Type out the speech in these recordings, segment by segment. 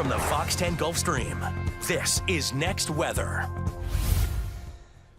from the Fox 10 Gulf Stream, this is Next Weather.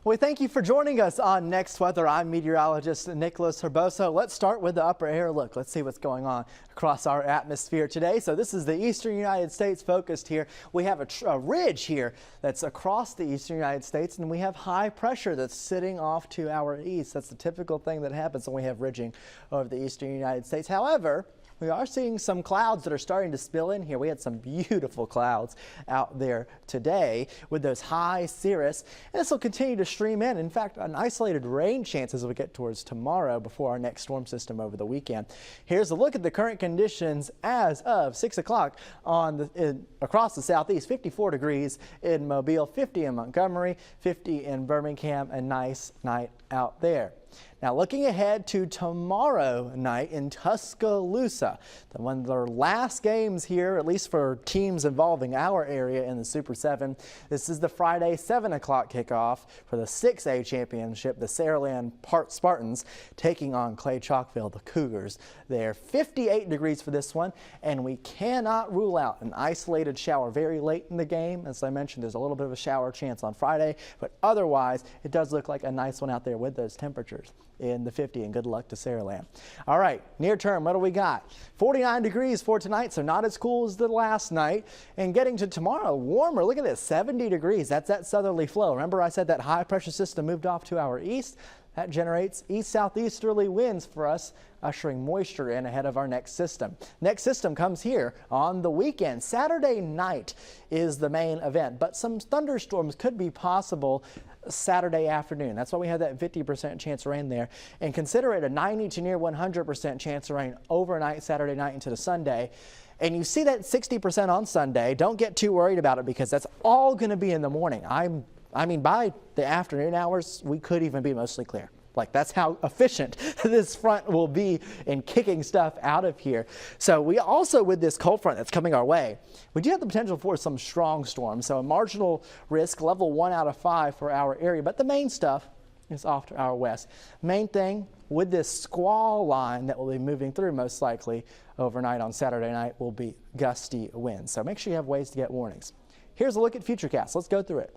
Well, thank you for joining us on Next Weather. I'm meteorologist Nicholas Herboso. Let's start with the upper air look. Let's see what's going on across our atmosphere today. So this is the eastern United States focused here. We have a ridge here that's across the eastern United States, and we have high pressure that's sitting off to our east. That's the typical thing that happens when we have ridging over the eastern United States. However, we are seeing some clouds that are starting to spill in here. We had some beautiful clouds out there today with those high cirrus, and this will continue to stream in. In fact, an isolated rain chance as we get towards tomorrow before our next storm system over the weekend. Here's a look at the current conditions as of 6 o'clock across the southeast. 54 degrees in Mobile, 50 in Montgomery, 50 in Birmingham. A nice night out there. Now looking ahead to tomorrow night in Tuscaloosa, one of their last games here, at least for teams involving our area in the Super 7. This is the Friday 7 o'clock kickoff for the 6A championship. The Saraland Spartans taking on Clay Chalkville, the Cougars. They're 58 degrees for this one, and we cannot rule out an isolated shower very late in the game. As I mentioned, there's a little bit of a shower chance on Friday, but otherwise it does look like a nice one out there with those temperatures in the 50, and good luck to Saraland. All right, near term, what do we got? 49 degrees for tonight, so not as cool as the last night. And getting to tomorrow, warmer. Look at this, 70 degrees. That's that southerly flow. Remember I said that high pressure system moved off to our east? That generates east-southeasterly winds for us, ushering moisture in ahead of our next system. Next system comes here on the weekend. Saturday night is the main event, but some thunderstorms could be possible Saturday afternoon. That's why we have that 50% chance of rain there. And consider it a 90 to near 100% chance of rain overnight Saturday night into the Sunday. And you see that 60% on Sunday. Don't get too worried about it because that's all going to be in the morning. I mean, by the afternoon hours, we could even be mostly clear. Like, that's how efficient this front will be in kicking stuff out of here. So we also, with this cold front that's coming our way, we do have the potential for some strong storms. So a marginal risk, level 1 out of 5 for our area. But the main stuff is off to our west. Main thing with this squall line that will be moving through most likely overnight on Saturday night will be gusty winds. So make sure you have ways to get warnings. Here's a look at Futurecast. Let's go through it.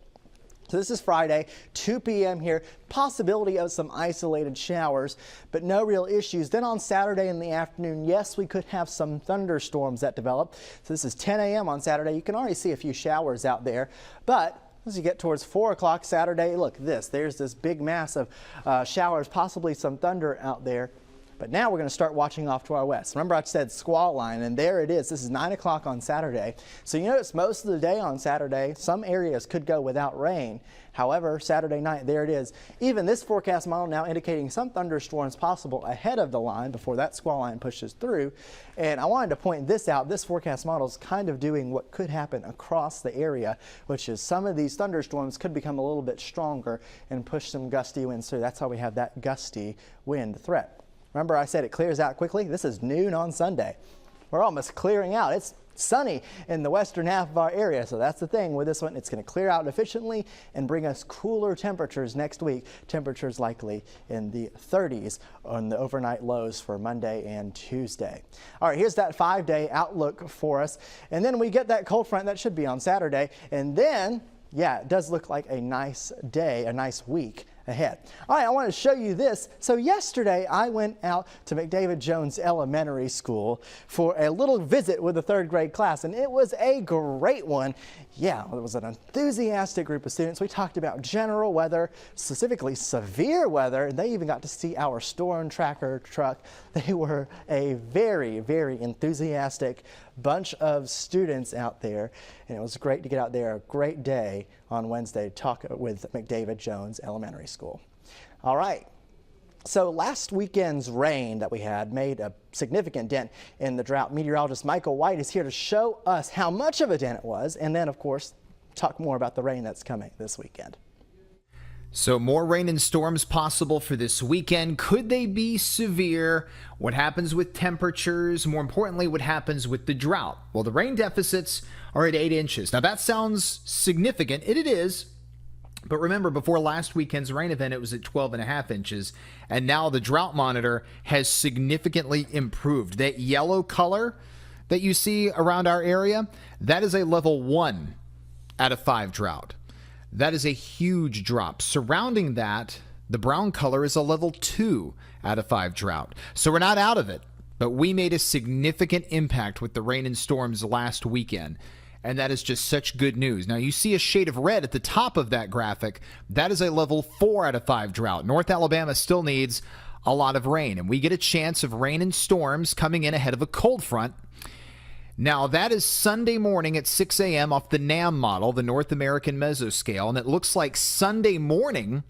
So this is Friday, 2 p.m. here, possibility of some isolated showers, but no real issues. Then on Saturday in the afternoon, yes, we could have some thunderstorms that develop. So this is 10 a.m. on Saturday. You can already see a few showers out there, but as you get towards 4 o'clock Saturday, look, there's this big mass of showers, possibly some thunder out there. But now we're going to start watching off to our west. Remember I said squall line, and there it is. This is 9 o'clock on Saturday. So you notice most of the day on Saturday, some areas could go without rain. However, Saturday night, there it is. Even this forecast model now indicating some thunderstorms possible ahead of the line before that squall line pushes through. And I wanted to point this out. This forecast model is kind of doing what could happen across the area, which is some of these thunderstorms could become a little bit stronger and push some gusty winds through. That's how we have that gusty wind threat. Remember I said it clears out quickly? This is noon on Sunday. We're almost clearing out. It's sunny in the western half of our area, so that's the thing with this one. It's going to clear out efficiently and bring us cooler temperatures next week. Temperatures likely in the 30s on the overnight lows for Monday and Tuesday. All right, here's that 5-day outlook for us. And then we get that cold front that should be on Saturday. And then, yeah, it does look like a nice day, a nice week ahead. All right, I want to show you this. So yesterday I went out to McDavid Jones Elementary School for a little visit with the 3rd grade class, and it was a great one. Yeah, it was an enthusiastic group of students. We talked about general weather, specifically severe weather, and they even got to see our storm tracker truck. They were a very, very enthusiastic bunch of students out there, and it was great to get out there. A great day on Wednesday to talk with McDavid Jones Elementary School. All right. So last weekend's rain that we had made a significant dent in the drought. Meteorologist Michael White is here to show us how much of a dent it was, and then, of course, talk more about the rain that's coming this weekend. So more rain and storms possible for this weekend. Could they be severe? What happens with temperatures? More importantly, what happens with the drought? Well, the rain deficits are at 8 inches. Now that sounds significant. It is. But remember, before last weekend's rain event, it was at 12.5 inches. And now the drought monitor has significantly improved. That yellow color that you see around our area, that is a level 1 out of 5 drought. That is a huge drop. Surrounding that, the brown color is a level 2 out of 5 drought. So we're not out of it, but we made a significant impact with the rain and storms last weekend. And that is just such good news. Now, you see a shade of red at the top of that graphic. That is a level 4 out of 5 drought. North Alabama still needs a lot of rain, and we get a chance of rain and storms coming in ahead of a cold front. Now, that is Sunday morning at 6 a.m. off the NAM model, the North American Mesoscale, and it looks like Sunday morning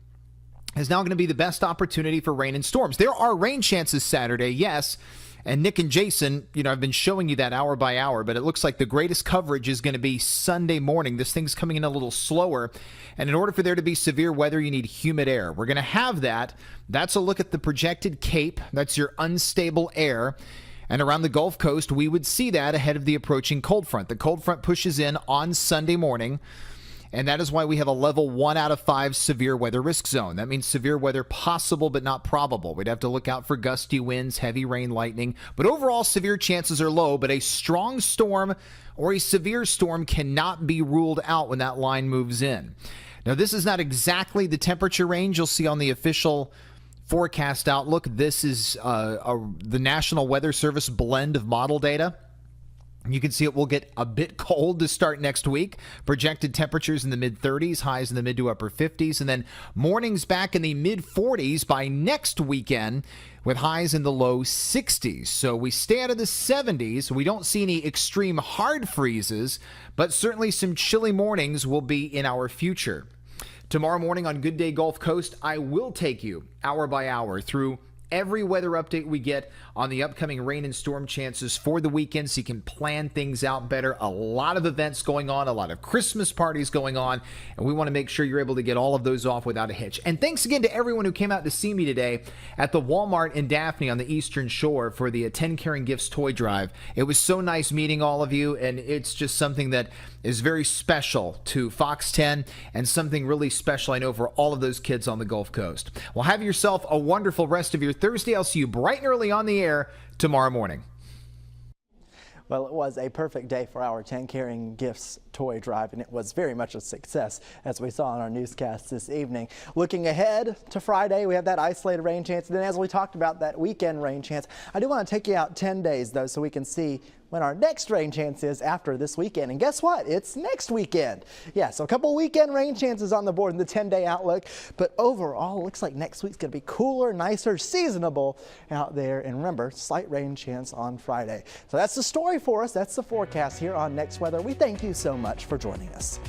is now going to be the best opportunity for rain and storms. There are rain chances Saturday, yes. And Nick and Jason, I've been showing you that hour by hour, but it looks like the greatest coverage is going to be Sunday morning. This thing's coming in a little slower. And in order for there to be severe weather, you need humid air. We're going to have that. That's a look at the projected CAPE. That's your unstable air. And around the Gulf Coast, we would see that ahead of the approaching cold front. The cold front pushes in on Sunday morning. And that is why we have a level 1 out of 5 severe weather risk zone. That means severe weather possible but not probable. We'd have to look out for gusty winds, heavy rain, lightning. But overall, severe chances are low, but a strong storm or a severe storm cannot be ruled out when that line moves in. Now, this is not exactly the temperature range you'll see on the official forecast outlook. This is the National Weather Service blend of model data. You can see it will get a bit cold to start next week. Projected temperatures in the mid-30s, highs in the mid to upper 50s, and then mornings back in the mid-40s by next weekend with highs in the low 60s. So we stay out of the 70s. We don't see any extreme hard freezes, but certainly some chilly mornings will be in our future. Tomorrow morning on Good Day Gulf Coast, I will take you hour by hour through every weather update we get on the upcoming rain and storm chances for the weekend so you can plan things out better. A lot of events going on, a lot of Christmas parties going on, and we want to make sure you're able to get all of those off without a hitch. And thanks again to everyone who came out to see me today at the Walmart in Daphne on the Eastern Shore for the 10 Caring Gifts toy drive. It was so nice meeting all of you, and it's just something that is very special to Fox 10 and something really special, I know, for all of those kids on the Gulf Coast. Well, have yourself a wonderful rest of your Thursday. I'll see you bright and early on the air tomorrow morning. Well, it was a perfect day for our 10 Caring Gifts toy drive, and it was very much a success, as we saw in our newscast this evening. Looking ahead to Friday, we have that isolated rain chance. And then as we talked about that weekend rain chance, I do want to take you out 10 days, though, so we can see when our next rain chance is after this weekend. And guess what? It's next weekend. Yeah, so a couple weekend rain chances on the board in the 10-day outlook. But overall, it looks like next week's going to be cooler, nicer, seasonable out there. And remember, slight rain chance on Friday. So that's the story for us. That's the forecast here on Next Weather. We thank you so much for joining us.